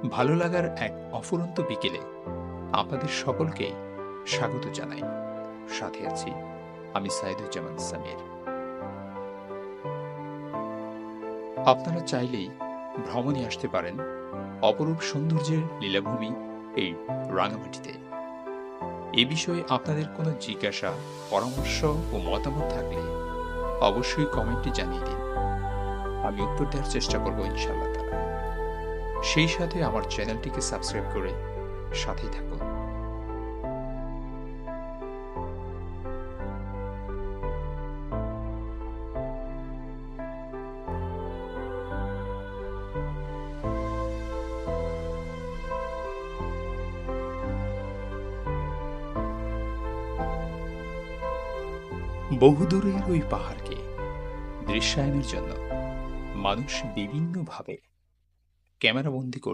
ভালো লাগার এক অফুরন্ত বিকেলে আপনাদের সকলকেই স্বাগত জানাই। সাথে আছি আমি সাইদুজ্জামান সামির। আপনারা চাইলেই ভ্রমণে আসতে পারেন অপরূপ সৌন্দর্যের লীলাভূমি এই রাঙামাটিতে। এ বিষয়ে আপনাদের কোনো জিজ্ঞাসা, পরামর্শ ও মতামত থাকলে অবশ্যই কমেন্টে জানিয়ে দিন। আমি উত্তর দেওয়ার চেষ্টা করব ইনশাআল্লাহ তাআলা। সেই সাথে আমার চ্যানেলটিকে সাবস্ক্রাইব করে সাথেই থাকুন। বহুদূরের ওই পাহাড়কে দৃশ্যায়নের জন্য মানুষ বিভিন্নভাবে ক্যামেরাবন্দি করছে।